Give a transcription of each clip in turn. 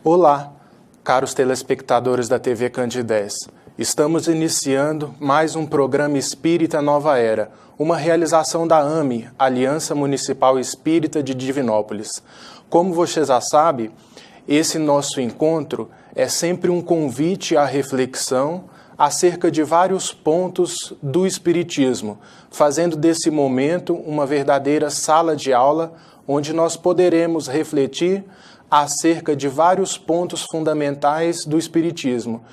Olá, caros telespectadores da TV Candidez. Estamos iniciando mais um programa Espírita Nova Era, uma realização da AME, Aliança Municipal Espírita de Divinópolis. Como vocês já sabem, esse nosso encontro é sempre um convite à reflexão acerca de vários pontos do Espiritismo, fazendo desse momento uma verdadeira sala de aula onde nós poderemos refletir acerca de vários pontos fundamentais do Espiritismo.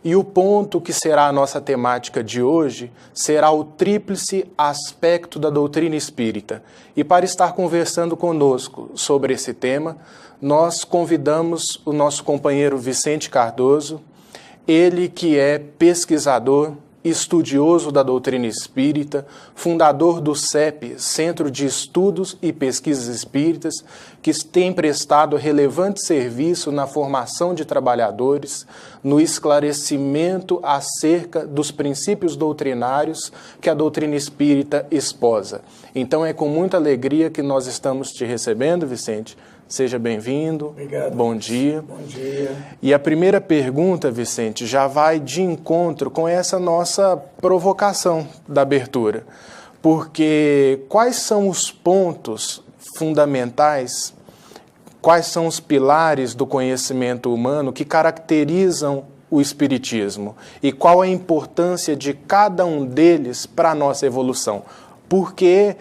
E o ponto que será a nossa temática de hoje será o tríplice aspecto da doutrina espírita. E para estar conversando conosco sobre esse tema, nós convidamos o nosso companheiro Vicente Cardoso, ele que é pesquisador, estudioso da doutrina espírita, fundador do CEP, Centro de Estudos e Pesquisas Espíritas, que tem prestado relevante serviço na formação de trabalhadores, no esclarecimento acerca dos princípios doutrinários que a doutrina espírita esposa. Então é com muita alegria que nós estamos te recebendo, Vicente. Seja bem-vindo. Obrigado. Bom dia. Bom dia. E a primeira pergunta, Vicente, já vai de encontro com essa nossa provocação da abertura. Porque quais são os pontos fundamentais, quais são os pilares do conhecimento humano que caracterizam o Espiritismo? E qual a importância de cada um deles para a nossa evolução? Porque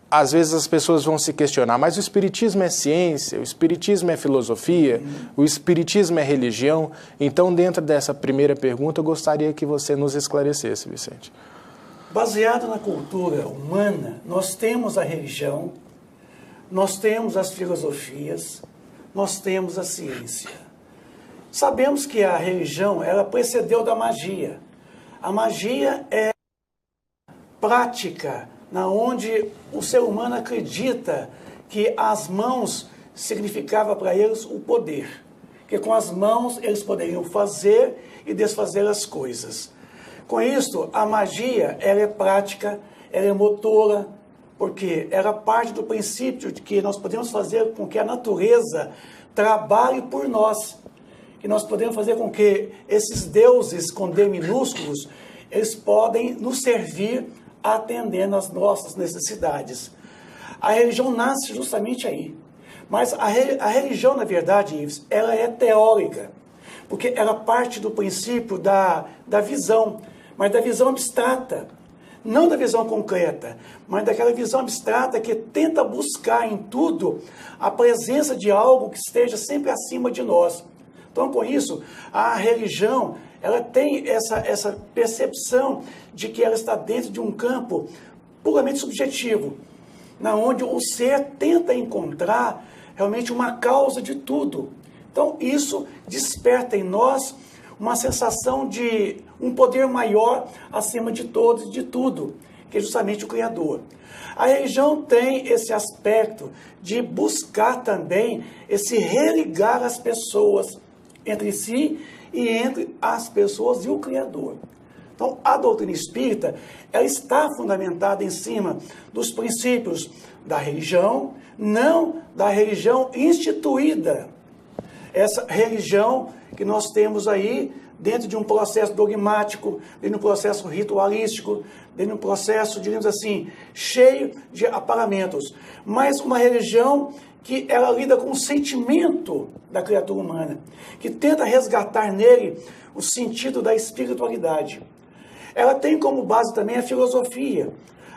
às vezes as pessoas vão se questionar, mas o Espiritismo é ciência, o Espiritismo é filosofia, o Espiritismo é religião? Então, dentro dessa primeira pergunta, eu gostaria que você nos esclarecesse, Vicente. Baseado na cultura humana, nós temos a religião, nós temos as filosofias, nós temos a ciência. Sabemos que a religião, ela precedeu da magia. A magia é prática, na onde o ser humano acredita que as mãos significava para eles o poder, que com as mãos eles poderiam fazer e desfazer as coisas. Com isso, a magia, ela é prática, ela é motora, porque era parte do princípio de que nós podemos fazer com que a natureza trabalhe por nós, que nós podemos fazer com que esses deuses com D minúsculos, eles podem nos servir atendendo às nossas necessidades. A religião nasce justamente aí. Mas a religião, na verdade, Ives, ela é teórica, porque ela parte do princípio da visão, mas da visão abstrata, não da visão concreta, mas daquela visão abstrata que tenta buscar em tudo a presença de algo que esteja sempre acima de nós. Então, com isso, a religião, ela tem essa percepção de que ela está dentro de um campo puramente subjetivo, na onde o ser tenta encontrar realmente uma causa de tudo. Então, isso desperta em nós uma sensação de um poder maior acima de todos e de tudo, que é justamente o Criador. A religião tem esse aspecto de buscar também esse religar as pessoas entre si e entre as pessoas e o Criador. Então, a doutrina espírita, ela está fundamentada em cima dos princípios da religião, não da religião instituída. Essa religião que nós temos aí dentro de um processo dogmático, dentro de um processo ritualístico, dentro de um processo, digamos assim, cheio de aparamentos. Mas uma religião que ela lida com o sentimento da criatura humana, que tenta resgatar nele o sentido da espiritualidade. Ela tem como base também a filosofia.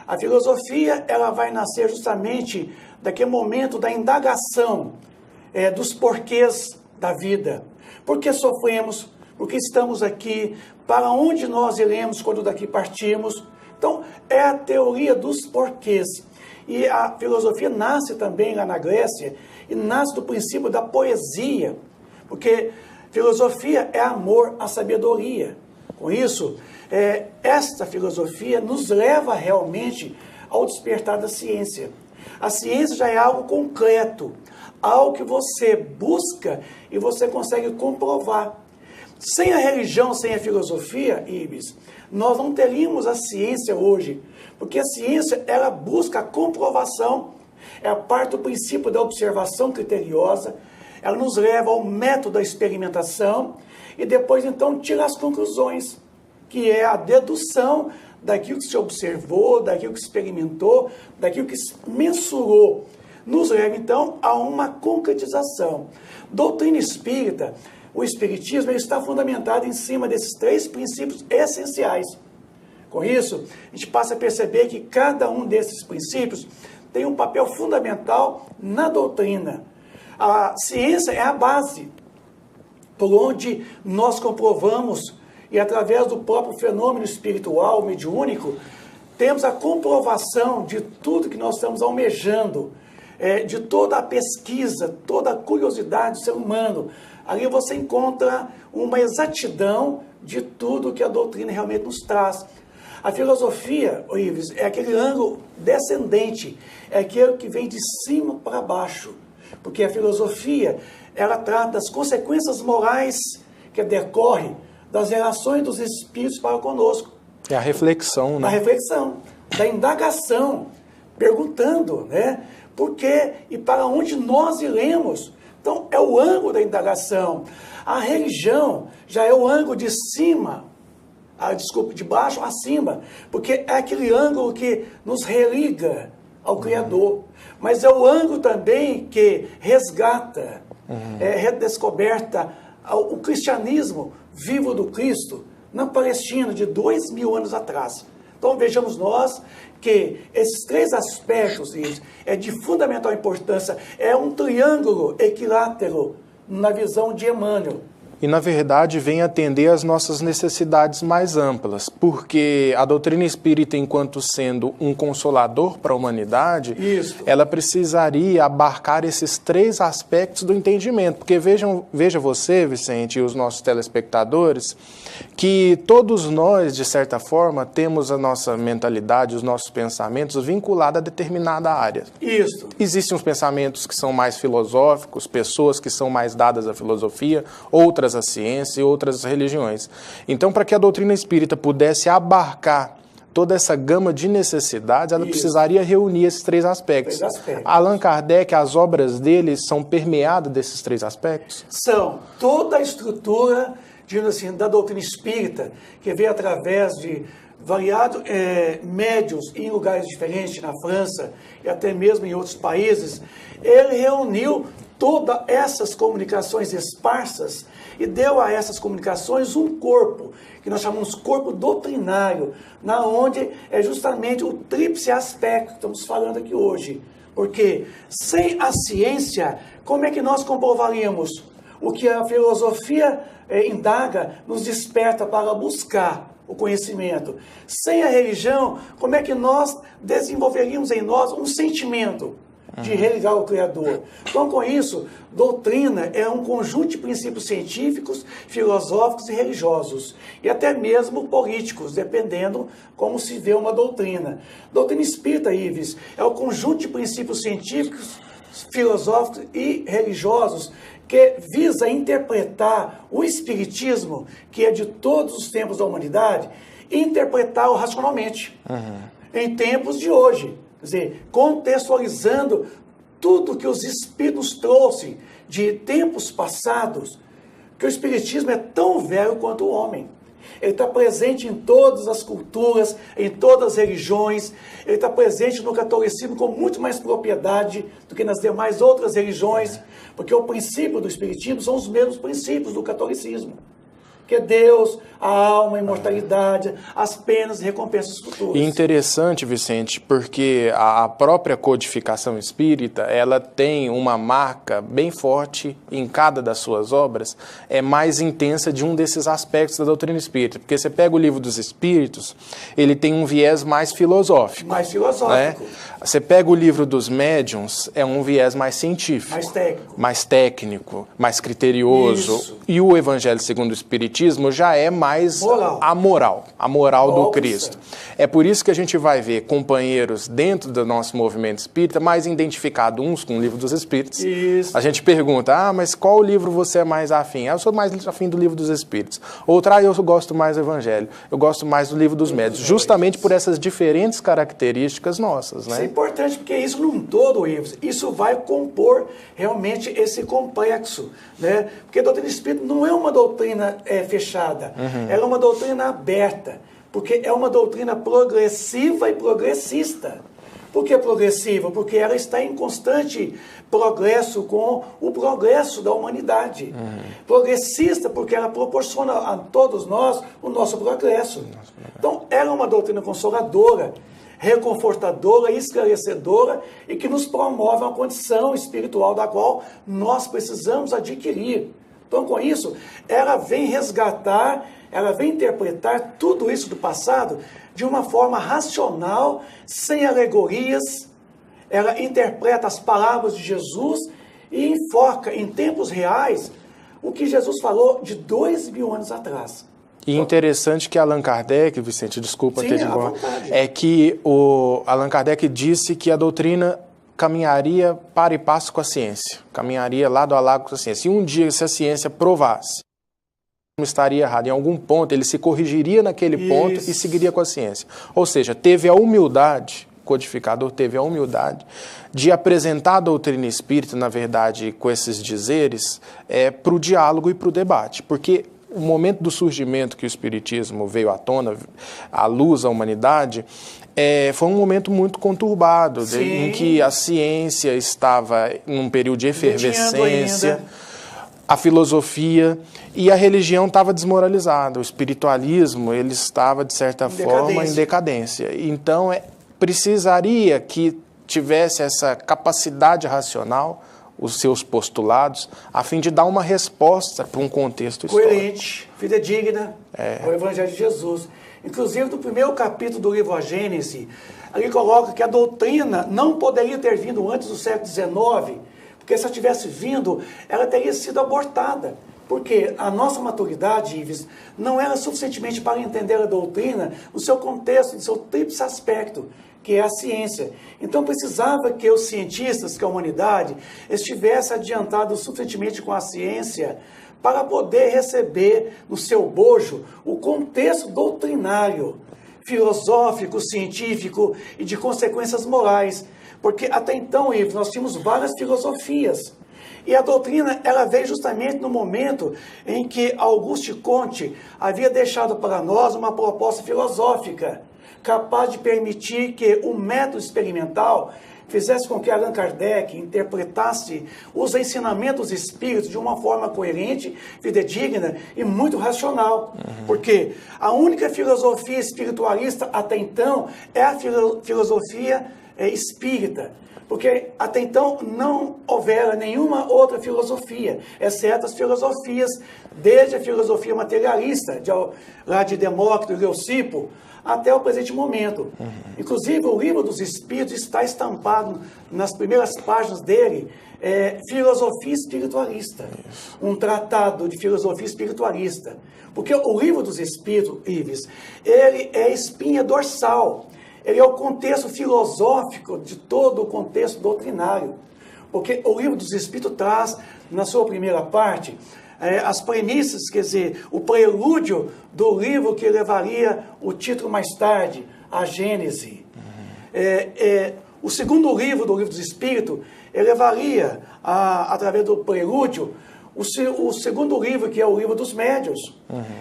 A filosofia, ela vai nascer justamente daquele momento da indagação dos porquês da vida. Por que sofremos? Por que estamos aqui? Para onde nós iremos quando daqui partirmos? Então, é a teoria dos porquês. E a filosofia nasce também lá na Grécia, e nasce do princípio da poesia, porque filosofia é amor à sabedoria. Com isso, esta filosofia nos leva realmente ao despertar da ciência. A ciência já é algo concreto, algo que você busca e você consegue comprovar. Sem a religião, sem a filosofia, Ibis, nós não teríamos a ciência hoje, porque a ciência, ela busca a comprovação, é a parte do princípio da observação criteriosa, ela nos leva ao método da experimentação e depois, então, tira as conclusões, que é a dedução daquilo que se observou, daquilo que se experimentou, daquilo que se mensurou. Nos leva, então, a uma concretização. Doutrina espírita, o espiritismo, ele está fundamentado em cima desses 3 princípios essenciais. Com isso, a gente passa a perceber que cada um desses princípios tem um papel fundamental na doutrina. A ciência é a base por onde nós comprovamos, e através do próprio fenômeno espiritual, mediúnico, temos a comprovação de tudo que nós estamos almejando, de toda a pesquisa, toda a curiosidade do ser humano. Ali você encontra uma exatidão de tudo que a doutrina realmente nos traz. A filosofia, Ives, é aquele ângulo descendente, é aquele que vem de cima para baixo, porque a filosofia, ela trata das consequências morais que decorrem das relações dos espíritos para conosco. É a reflexão, né? Da reflexão, da indagação, perguntando, né? Por quê e para onde nós iremos? Então, é o ângulo da indagação. A religião já é o ângulo de cima, de baixo a cima, porque é aquele ângulo que nos religa ao Criador. Mas é o ângulo também que resgata, redescoberta o cristianismo vivo do Cristo na Palestina de 2000 anos atrás. Então vejamos nós que esses 3 aspectos é de fundamental importância, é um triângulo equilátero na visão de Emmanuel. E, na verdade, vem atender às nossas necessidades mais amplas, porque a doutrina espírita, enquanto sendo um consolador para a humanidade, ela precisaria abarcar esses 3 aspectos do entendimento. Porque veja você, Vicente, e os nossos telespectadores, que todos nós, de certa forma, temos a nossa mentalidade, os nossos pensamentos vinculados a determinada área. Isso. Existem os pensamentos que são mais filosóficos, pessoas que são mais dadas à filosofia, outras à ciência e outras às religiões. Então, para que a doutrina espírita pudesse abarcar toda essa gama de necessidades, ela precisaria reunir esses 3 aspectos. Allan Kardec, as obras dele são permeadas desses 3 aspectos? São. Toda a estrutura, digamos assim, da doutrina espírita, que veio através de variados médiuns em lugares diferentes, na França e até mesmo em outros países, ele reuniu todas essas comunicações esparsas e deu a essas comunicações um corpo, que nós chamamos corpo doutrinário, na onde é justamente o tríplice aspecto que estamos falando aqui hoje. Porque sem a ciência, como é que nós comprovaríamos o que a filosofia indaga, nos desperta para buscar o conhecimento? Sem a religião, como é que nós desenvolveríamos em nós um sentimento de religar o Criador? Então, com isso, doutrina é um conjunto de princípios científicos, filosóficos e religiosos, e até mesmo políticos, dependendo como se vê uma doutrina. Doutrina espírita, Ives, é o conjunto de princípios científicos, filosóficos e religiosos que visa interpretar o espiritismo, que é de todos os tempos da humanidade, e interpretá-lo racionalmente, em tempos de hoje. Quer dizer, contextualizando tudo que os espíritos trouxeram de tempos passados, que o espiritismo é tão velho quanto o homem. Ele está presente em todas as culturas, em todas as religiões, ele está presente no catolicismo com muito mais propriedade do que nas demais outras religiões, porque o princípio do espiritismo são os mesmos princípios do catolicismo. Que é Deus, a alma, a imortalidade, as penas e recompensas futuras. E interessante, Vicente, porque a própria codificação espírita, ela tem uma marca bem forte em cada das suas obras, é mais intensa de um desses aspectos da doutrina espírita. Porque você pega o Livro dos Espíritos, ele tem um viés mais filosófico. Mais filosófico. Né? Você pega o Livro dos Médiuns, é um viés mais científico. Mais técnico. Mais técnico, mais criterioso. Isso. E o Evangelho segundo o Espiritismo espiritismo já é mais a moral do Cristo. É por isso que a gente vai ver companheiros dentro do nosso movimento espírita mais identificados uns com o Livro dos Espíritos. Isso. A gente pergunta, mas qual livro você é mais afim? Eu sou mais afim do Livro dos Espíritos. Outra, eu gosto mais do Evangelho. Eu gosto mais do Livro dos Médiuns, justamente por essas diferentes características nossas, né? Isso é importante, porque isso num todo, Ives, isso vai compor realmente esse complexo, né? Porque a doutrina espírita não é uma doutrina fechada, ela é uma doutrina aberta, porque é uma doutrina progressiva e progressista. Por que progressiva? Porque ela está em constante progresso com o progresso da humanidade. Progressista porque ela proporciona a todos nós o nosso progresso. Então, ela é uma doutrina consoladora, reconfortadora, esclarecedora e que nos promove uma condição espiritual da qual nós precisamos adquirir. Então, com isso, ela vem resgatar, ela vem interpretar tudo isso do passado de uma forma racional, sem alegorias. Ela interpreta as palavras de Jesus e enfoca em tempos reais o que Jesus falou de 2000 anos atrás. E interessante que Allan Kardec, Vicente, desculpa ter de igual, é que o Allan Kardec disse que a doutrina caminharia para e passo com a ciência, caminharia lado a lado com a ciência. E um dia, se a ciência provasse não estaria errado em algum ponto, ele se corrigiria naquele ponto e seguiria com a ciência. Ou seja, teve a humildade, o codificador teve a humildade de apresentar a doutrina espírita, na verdade, com esses dizeres, para o diálogo e para o debate. Porque o momento do surgimento que o espiritismo veio à tona, à luz à humanidade, foi um momento muito conturbado, em que a ciência estava num período de efervescência, a filosofia e a religião estava desmoralizada. O espiritualismo ele estava, de certa forma, em decadência. Então, precisaria que tivesse essa capacidade racional, os seus postulados, a fim de dar uma resposta para um contexto histórico. Coerente, fidedigna ao Evangelho de Jesus. Inclusive, no primeiro capítulo do livro A Gênese, ali coloca que a doutrina não poderia ter vindo antes do século XIX, porque se ela tivesse vindo, ela teria sido abortada. Porque a nossa maturidade, Ives, não era suficientemente para entender a doutrina no seu contexto, no seu tríplice aspecto, que é a ciência. Então precisava que os cientistas, que a humanidade, estivesse adiantado suficientemente com a ciência para poder receber no seu bojo o contexto doutrinário, filosófico, científico e de consequências morais. Porque até então, Ives, nós tínhamos várias filosofias. E a doutrina, ela veio justamente no momento em que Auguste Comte havia deixado para nós uma proposta filosófica, capaz de permitir que o método experimental fizesse com que Allan Kardec interpretasse os ensinamentos espíritos de uma forma coerente, fidedigna e muito racional. Porque a única filosofia espiritualista até então é a filosofia espírita. Porque até então não houvera nenhuma outra filosofia, exceto as filosofias, desde a filosofia materialista, lá de Demócrito e Leucipo, até o presente momento. Inclusive, o Livro dos Espíritos está estampado nas primeiras páginas dele, filosofia espiritualista. Um tratado de filosofia espiritualista. Porque o Livro dos Espíritos, Ives, ele é espinha dorsal. Ele é o contexto filosófico de todo o contexto doutrinário. Porque o Livro dos Espíritos traz, na sua primeira parte, as premissas, quer dizer, o prelúdio do livro que levaria o título mais tarde, A Gênese. O segundo livro do Livro dos Espíritos, ele levaria, através do prelúdio, o segundo livro, que é o Livro dos Médiuns.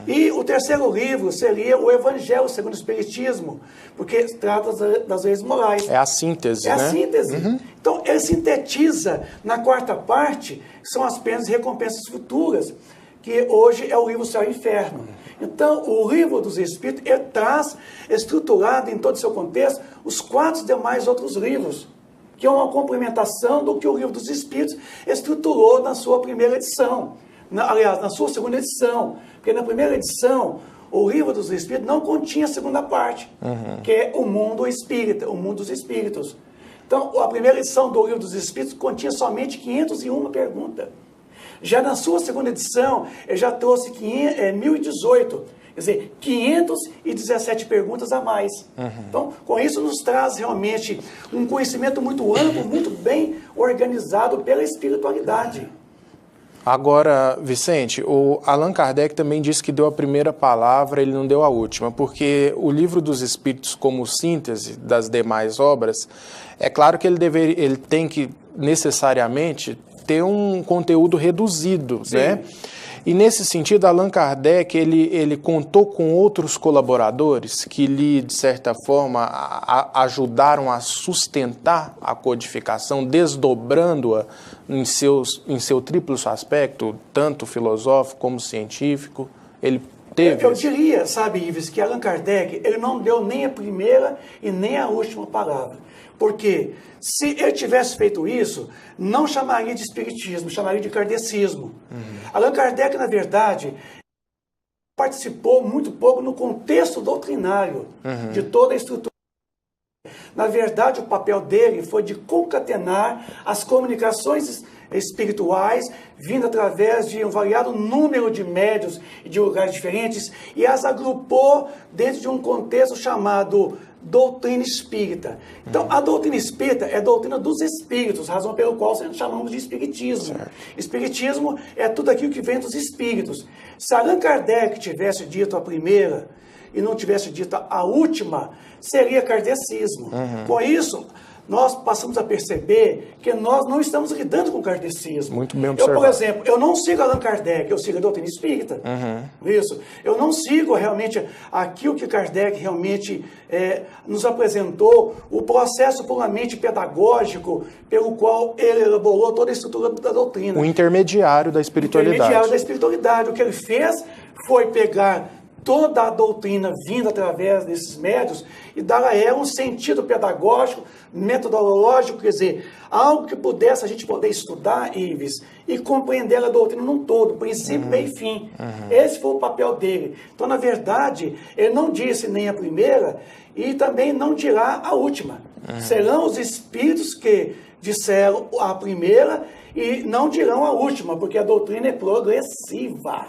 E o terceiro livro seria o Evangelho segundo o Espiritismo, porque trata das leis morais. É a síntese, né? É a síntese. Então, ele sintetiza na quarta parte, que são as penas e recompensas futuras, que hoje é o livro Céu e Inferno. Então, o Livro dos Espíritos, ele traz, estruturado em todo o seu contexto, os 4 demais outros livros, que é uma complementação do que o Livro dos Espíritos estruturou na sua primeira edição. Aliás, na sua segunda edição. Porque na primeira edição, o Livro dos Espíritos não continha a segunda parte, que é o mundo espírita, o mundo dos espíritos. Então, a primeira edição do Livro dos Espíritos continha somente 501 perguntas. Já na sua segunda edição, ele já trouxe 1018, quer dizer, 517 perguntas a mais. Então, com isso nos traz realmente um conhecimento muito amplo, muito bem organizado pela espiritualidade. Agora, Vicente, o Allan Kardec também disse que deu a primeira palavra, ele não deu a última, porque o Livro dos Espíritos, como síntese das demais obras, é claro que ele tem que necessariamente ter um conteúdo reduzido, né? E nesse sentido, Allan Kardec, ele contou com outros colaboradores que lhe, de certa forma, ajudaram a sustentar a codificação, desdobrando-a em seu triplo aspecto, tanto filosófico como científico. Ele teve... Eu diria, sabe, Ives, que Allan Kardec, ele não deu nem a primeira e nem a última palavra. Porque se ele tivesse feito isso, não chamaria de espiritismo, chamaria de kardecismo. Allan Kardec, na verdade, participou muito pouco no contexto doutrinário de toda a estrutura. Na verdade, o papel dele foi de concatenar as comunicações espirituais, vindo através de um variado número de médiuns e de lugares diferentes, e as agrupou dentro de um contexto chamado doutrina espírita. Então, a doutrina espírita é a doutrina dos espíritos, razão pela qual nós chamamos de espiritismo. Certo. Espiritismo é tudo aquilo que vem dos espíritos. Se Allan Kardec tivesse dito a primeira e não tivesse dito a última, seria kardecismo. Com isso, nós passamos a perceber que nós não estamos lidando com o kardecismo. Muito bem observado. Eu, por exemplo, eu não sigo Allan Kardec, eu sigo a doutrina espírita. Isso. Eu não sigo realmente aquilo que Kardec realmente nos apresentou, o processo puramente pedagógico pelo qual ele elaborou toda a estrutura da doutrina. O intermediário da espiritualidade. O intermediário da espiritualidade. O que ele fez foi pegar toda a doutrina vinda através desses médios e dar a ela um sentido pedagógico, metodológico, quer dizer, algo que pudesse a gente poder estudar, Ives, e compreender a doutrina num todo, princípio, meio e fim. Esse foi o papel dele. Então, na verdade, ele não disse nem a primeira e também não dirá a última. Serão os espíritos que disseram a primeira e não dirão a última, porque a doutrina é progressiva.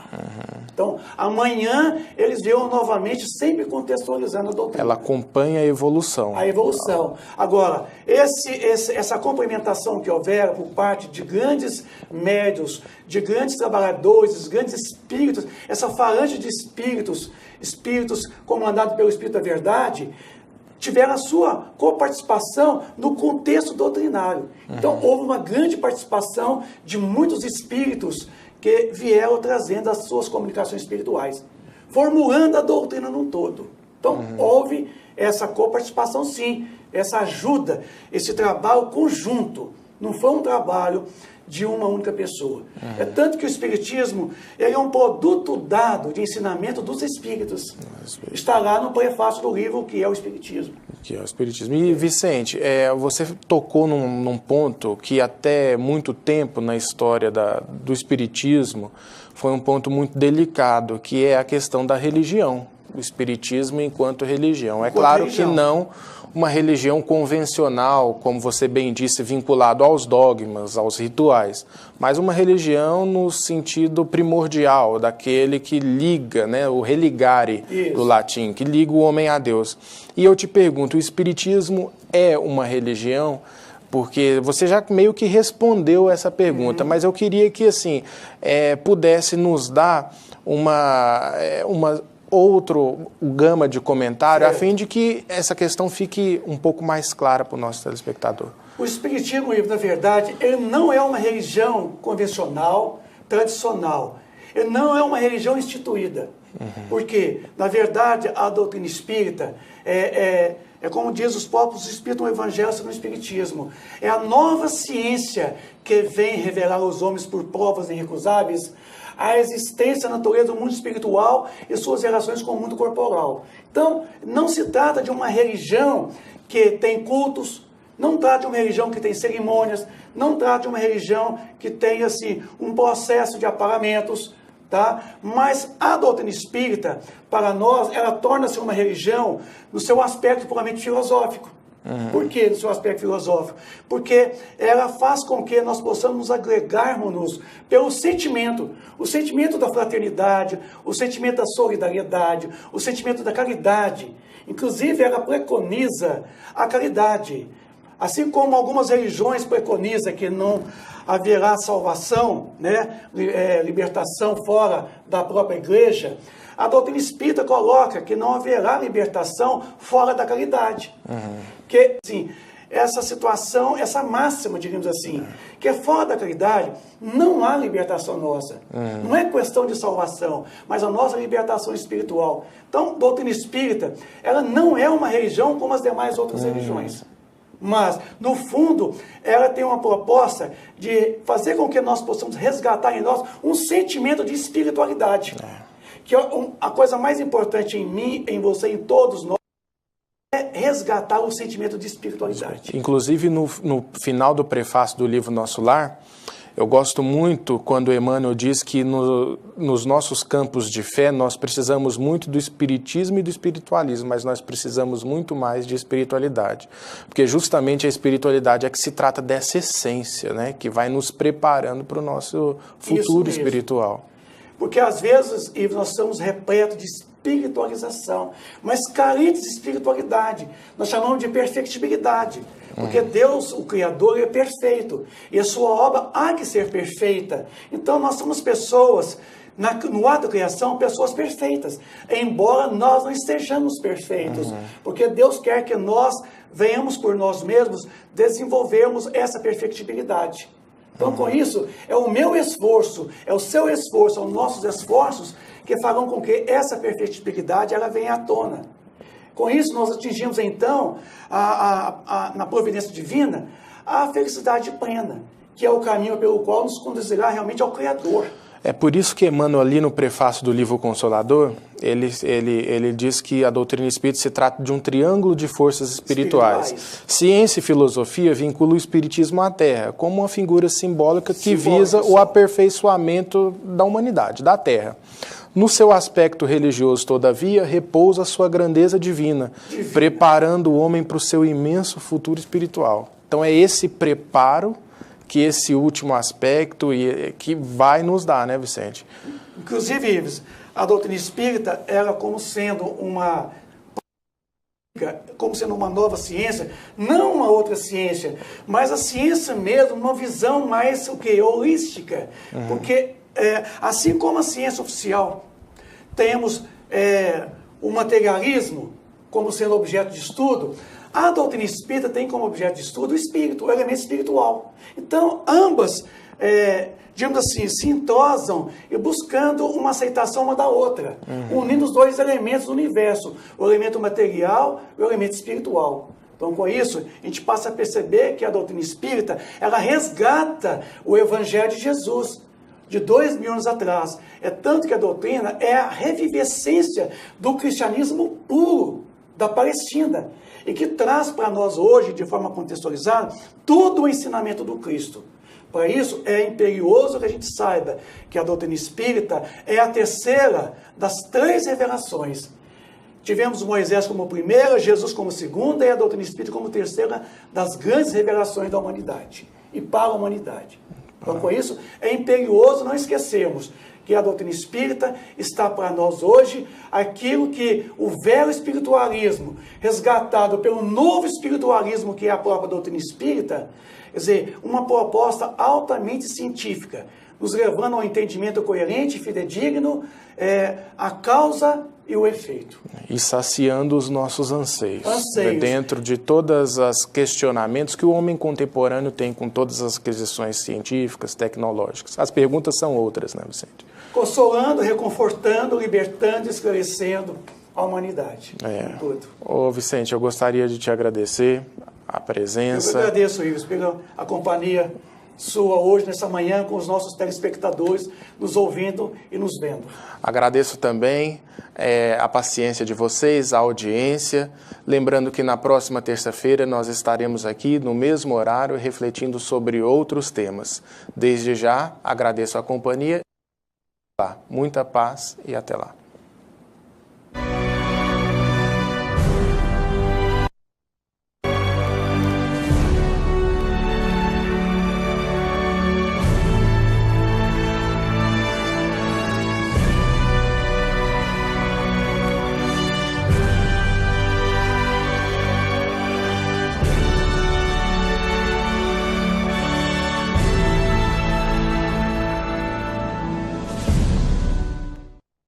Então, amanhã eles virão novamente, sempre contextualizando a doutrina. Ela acompanha a evolução. A evolução. Agora, essa complementação que houver por parte de grandes médios, de grandes trabalhadores, de grandes espíritos, essa falange de espíritos comandados pelo Espírito da Verdade, tiveram a sua coparticipação no contexto doutrinário. Então, houve uma grande participação de muitos espíritos que vieram trazendo as suas comunicações espirituais, formulando a doutrina num todo. Então, houve essa coparticipação, sim, essa ajuda, esse trabalho conjunto. Não foi um trabalho de uma única pessoa. É tanto que o Espiritismo ele é um produto dado de ensinamento dos Espíritos. Está lá no prefácio do livro, que é o Espiritismo. Que é o Espiritismo. E, Vicente, você tocou num ponto que até muito tempo na história do Espiritismo foi um ponto muito delicado, que é a questão da religião. O Espiritismo enquanto religião. É claro que não uma religião convencional, como você bem disse, vinculado aos dogmas, aos rituais, mas uma religião no sentido primordial, daquele que liga, né, o religare do latim, que liga o homem a Deus. E eu te pergunto, o Espiritismo é uma religião? Porque você já meio que respondeu essa pergunta, mas eu queria que assim pudesse nos dar uma outro gama de comentário, a fim de que essa questão fique um pouco mais clara para o nosso telespectador. O Espiritismo, na verdade, ele não é uma religião convencional, tradicional. Ele não é uma religião instituída. Porque, na verdade, a doutrina espírita é como diz os próprios espíritos no Evangelho sobre o Espiritismo. É a nova ciência que vem revelar aos homens por provas irrecusáveis a existência, a natureza do mundo espiritual e suas relações com o mundo corporal. Então, não se trata de uma religião que tem cultos, não trata de uma religião que tem cerimônias, não trata de uma religião que tem assim, um processo de aparamentos, tá? Mas a doutrina espírita, para nós, ela torna-se uma religião no seu aspecto puramente filosófico. Por que, no seu aspecto filosófico? Porque ela faz com que nós possamos nos agregarmos pelo sentimento. O sentimento da fraternidade, o sentimento da solidariedade, o sentimento da caridade. Inclusive, ela preconiza a caridade. Assim como algumas religiões preconizam que não haverá salvação, né, libertação fora da própria igreja, a doutrina espírita coloca que não haverá libertação fora da caridade. Que, assim, essa situação, essa máxima, digamos assim, que é fora da caridade, não há libertação nossa. Não é questão de salvação, mas a nossa libertação espiritual. Então, a doutrina espírita, ela não é uma religião como as demais outras religiões. Mas, no fundo, ela tem uma proposta de fazer com que nós possamos resgatar em nós um sentimento de espiritualidade. Que a coisa mais importante em mim, em você, em todos nós, é resgatar o sentimento de espiritualidade. Inclusive, no final do prefácio do livro Nosso Lar, eu gosto muito quando Emmanuel diz que nos nossos campos de fé nós precisamos muito do espiritismo e do espiritualismo, mas nós precisamos muito mais de espiritualidade. Porque justamente a espiritualidade é que se trata dessa essência, né, que vai nos preparando para o nosso futuro espiritual. Porque às vezes nós estamos repletos de espiritualização, mas carentes de espiritualidade. Nós chamamos de perfectibilidade. Porque Deus, o Criador, é perfeito. E a sua obra há que ser perfeita. Então nós somos pessoas, no ato da criação, pessoas perfeitas. Embora nós não estejamos perfeitos. Porque Deus quer que nós venhamos por nós mesmos desenvolvermos essa perfectibilidade. Então, com isso, é o meu esforço, é o seu esforço, são nossos esforços que farão com que essa perfectibilidade ela venha à tona. Com isso, nós atingimos, então, na providência divina, a felicidade plena, que é o caminho pelo qual nos conduzirá realmente ao Criador. É por isso que Emmanuel, ali no prefácio do livro Consolador, ele diz que a doutrina espírita se trata de um triângulo de forças espirituais. Ciência e filosofia vinculam o espiritismo à Terra, como uma figura simbólica que visa o aperfeiçoamento da humanidade, da Terra. No seu aspecto religioso, todavia, repousa a sua grandeza divina, preparando o homem para o seu imenso futuro espiritual. Então é esse preparo que esse último aspecto que vai nos dar, né, Vicente? Inclusive, Ives, a doutrina espírita, ela como sendo uma nova ciência, não uma outra ciência, mas a ciência mesmo, uma visão mais holística. Porque, assim como a ciência oficial, temos o materialismo como sendo objeto de estudo, a doutrina espírita tem como objeto de estudo o espírito, o elemento espiritual. Então, ambas, digamos assim, se entosam e buscando uma aceitação uma da outra, unindo os dois elementos do universo, o elemento material e o elemento espiritual. Então, com isso, a gente passa a perceber que a doutrina espírita, ela resgata o Evangelho de Jesus, de 2000 anos atrás. É tanto que a doutrina é a revivescência do cristianismo puro, da Palestina, e que traz para nós hoje, de forma contextualizada, todo o ensinamento do Cristo. Para isso, é imperioso que a gente saiba que a doutrina espírita é a terceira das 3 revelações. Tivemos Moisés como primeira, Jesus como segunda, e a doutrina espírita como terceira das grandes revelações da humanidade, e para a humanidade. Então, com isso, é imperioso não esquecermos que a doutrina espírita está para nós hoje aquilo que o velho espiritualismo, resgatado pelo novo espiritualismo, que é a própria doutrina espírita, quer dizer, uma proposta altamente científica, nos levando ao entendimento coerente e fidedigno, a causa e o efeito. E saciando os nossos anseios. Dentro de todos os questionamentos que o homem contemporâneo tem com todas as aquisições científicas, tecnológicas. As perguntas são outras, né, Vicente? Consolando, reconfortando, libertando, esclarecendo a humanidade. Tudo. Ô, Vicente, eu gostaria de te agradecer a presença. Eu agradeço, Ives, pela companhia sua hoje, nessa manhã, com os nossos telespectadores, nos ouvindo e nos vendo. Agradeço também a paciência de vocês, a audiência. Lembrando que na próxima terça-feira nós estaremos aqui no mesmo horário, refletindo sobre outros temas. Desde já, agradeço a companhia. Muita paz e até lá.